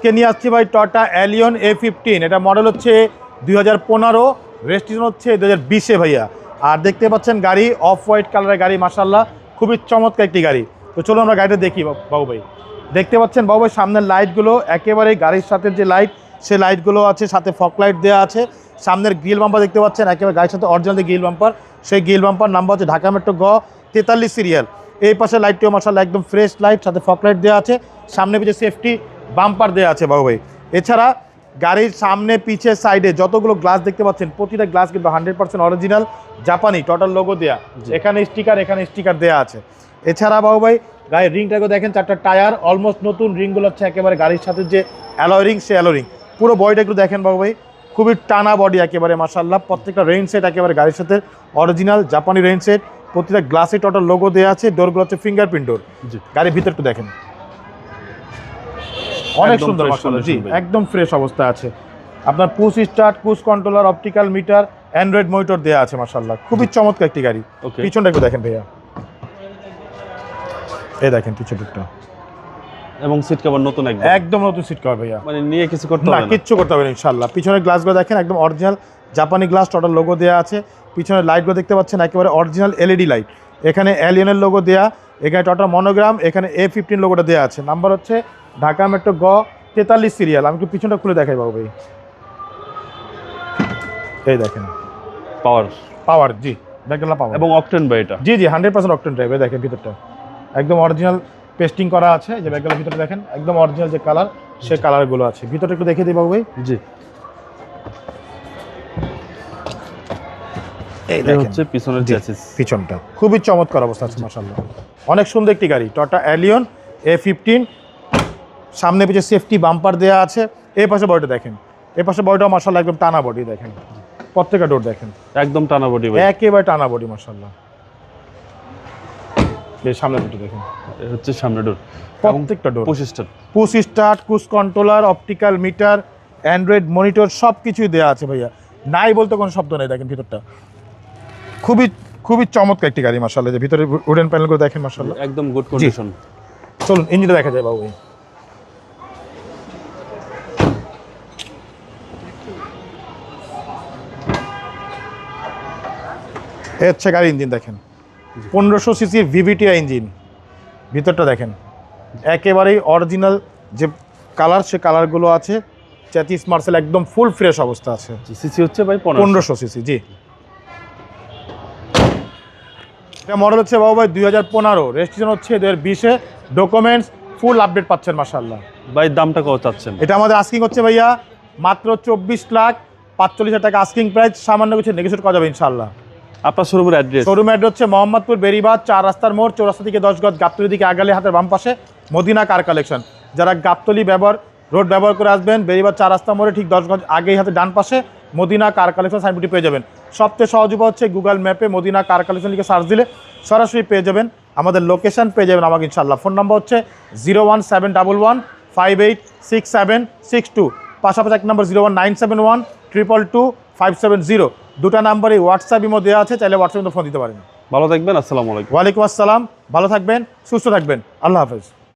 আজকে নিয়ে আসছি ভাই টয়োটা অ্যালিয়ন A15। এটা মডেল হচ্ছে 2015, রেজিস্ট্রেশন হচ্ছে 2020-এ ভাইয়া। আর দেখতে পাচ্ছেন গাড়ি অফ হোয়াইট কালারের গাড়ি, মাশাআল্লাহ খুবই চমৎকার একটি গাড়ি। তো চলো আমরা গাড়িটা দেখি বাবু ভাই। দেখতে পাচ্ছেন বাবু ভাই সামনের লাইটগুলো একেবারে গাড়ির সাথে যে লাইট, সে লাইটগুলো আছে, সাথে ফগ লাইট দেওয়া আছে। সামনের গ্রিল বাম্পার দেখতে পাচ্ছেন একেবারে গাড়ির সাথে অরিজিনাল যে গ্রিল বাম্পার, সেই গ্রিল বাম্পার নাম্বার হচ্ছে ঢাকা মেট্রো গ 43 সিরিয়াল। এই পাশে লাইটটিও মাশাআল্লাহ একদম ফ্রেশ লাইট, সাথে ফগ লাইট দেওয়া আছে। সামনে পিছিয়ে সেফটি বাম্পার দেওয়া আছে বাবু ভাই। এছাড়া গাড়ির সামনে পিছে সাইডে যতগুলো গ্লাস দেখতে পাচ্ছেন, প্রতিটা গ্লাস কিন্তু 100% অরিজিনাল জাপানি টোটাল লোগো দেওয়া। এখানে স্টিকার দেওয়া আছে। এছাড়া বাবু ভাই গাড়ির রিংটাকে দেখেন, 4টা টায়ার অলমোস্ট নতুন, রিংগুলো হচ্ছে একেবারে গাড়ির সাথে যে অ্যালয় রিং, সে অ্যালয় রিং। পুরো বডিটা একটু দেখেন বাবু ভাই, খুবই টানা বডি একেবারে মাশাআল্লাহ। প্রত্যেকটা রেইন সেট একেবারে গাড়ির সাথে অরিজিনাল জাপানি রেইন সেট, প্রতিটা গ্লাসে টোটাল লোগো দেওয়া আছে। ডোরগুলো হচ্ছে ফিঙ্গারপ্রিন্ট ডোর। গাড়ির ভিতর একটু দেখেন, অনেক সুন্দর মাশাআল্লাহ। জি একদম ফ্রেশ অবস্থা আছে। আপনার push start, cruise controller, optical meter, Android monitor দেওয়া আছে মাশাআল্লাহ। খুবই চমৎকার একটি গাড়ি। পিছনটা একটু দেখেন ভাইয়া, এই দেখেন পিছনটা, এবং সিট কভার নতুন, একদম নতুন সিট কভার ভাইয়া। মানে নিয়ে কিছু করতে হবে না, কিচ্ছু করতে হবে না ইনশাআল্লাহ। পিছনের গ্লাসগুলো দেখেন একদম অরিজিনাল জাপানি গ্লাস, টোটাল লোগো দেওয়া আছে। পিছনের লাইটগুলো দেখতে পাচ্ছেন একেবারে অরিজিনাল এলইডি লাইট। এখানে অ্যালিয়নের লোগো দেওয়া, এখানে টোটাল মনোগ্রাম, এখানে A15 লোগোটা দেওয়া আছে। নাম্বার হচ্ছে ঢাকা মেট্রো গ 43 সিরিয়াল। আমি একটু পিছনটা খুলে দেখাই বাবু ভাই, এই দেখেন পাওয়ার জি দেখলাম পাওয়ার এবং অকটেন ভাই এটা। জি 100% অকটেন ড্রাইভ। দেখেন ভিতরটা একদম অরিজিনাল পেস্টিং করা আছে। যে ব্যাগগুলোর ভিতরে দেখেন একদম অরিজিনাল যে কালার, সে কালারগুলো আছে। ভিতরটা একটু দেখে দিই বাবু ভাই। জি এই হচ্ছে পিছনের চ্যাসিস, পিছনটা খুবই চমৎকার অবস্থা আছে মাশাআল্লাহ। অনেক সুন্দর একটি গাড়ি টয়োটা অ্যালিয়ন A15। সামনে পিছে সেফটি বাম্পার দেওয়া আছে। এই পাশে বডিটা দেখেন, এই পাশে বডিটা মাশাআল্লাহ একদম টানা বডি। দেখেন প্রত্যেকটা ডোর দেখেন একদম টানা বডি ভাই, একেবারে টানা বডি মাশাআল্লাহ। এই সামনে ডোরটা দেখেন, এই হচ্ছে সামনে ডোর, প্রত্যেকটা door push start, cruise controller, optical meter, Android monitor সব কিছুই দেওয়া আছে ভাইয়া। নাই বলতে কোনো শব্দ নেই। দেখেন ভিতরটা খুবই চমৎকার একটি গাড়ি মাশাআল্লাহ। যে ভিতরে উডেন প্যানেলগুলো দেখেন মাশাআল্লাহ একদম গুড কন্ডিশন। চলুন ইঞ্জিনটা দেখা যায় বাবু ভাই। এই হচ্ছে গাড়ি ইঞ্জিন দেখেন, 1500 সিসির VVTi ইঞ্জিন। ভিতরটা দেখেন একেবারেই অরিজিনাল যে কালার, সে কালারগুলো আছে। চ্যাসিস মার্সেল একদম ফুল ফ্রেশ অবস্থা আছে। সিসি হচ্ছে ভাই 1500 সিসি। জি এটা মডেল হচ্ছে বাবু ভাই 2015, রেজিস্ট্রেশন হচ্ছে 2020-এ। ডকুমেন্টস ফুল আপডেট পাচ্ছেন মাশাআল্লাহ। ভাই দামটা কত চাচ্ছেন? এটা আমাদের আস্কিং হচ্ছে ভাইয়া মাত্র 24,45,000 টাকা আস্কিং প্রাইস। সামান্য কিছু নেগোশিয়েট করা যাবে ইনশাআল্লাহ। আপনার শোরুমের অ্যাড্রেস? শোরুম অ্যাড্রেস হচ্ছে মোহাম্মদপুর বেরিবাদ 4 রাস্তার মোড়, চৌরাস্তা থেকে 10 গজ, গাবতলী দিকে আগালে হাতের বাম পাশে মদিনা কার কালেকশন। যারা গাবতলী রোড ব্যবহার করে আসবেন, বেরিবাদ 4 রাস্তা মোড়ে ঠিক 10 গজ আগেই হাতে ডান পাশে মদিনা কার কালেকশন সাইনবোর্ডটি পেয়ে যাবেন। সবচেয়ে সহজ উপায় হচ্ছে গুগল ম্যাপে মদিনা কার কালেকশন লিখে সার্চ দিলে সরাসরি পেয়ে যাবেন, আমাদের লোকেশন পেয়ে যাবেন আমাকে ইনশাআল্লাহ। ফোন নাম্বার হচ্ছে 01711586762। পাশাপাশি এক নম্বর 01971222570। দুটা নাম্বারই হোয়াটসঅ্যাপ ইমো দেওয়া আছে, চাইলে হোয়াটসঅ্যাপে ফোন দিতে পারেন। ভালো থাকবেন, আসসালামু আলাইকুম। ওয়ালাইকুম আসসালাম, ভালো থাকবেন, সুস্থ থাকবেন, আল্লাহ হাফেজ।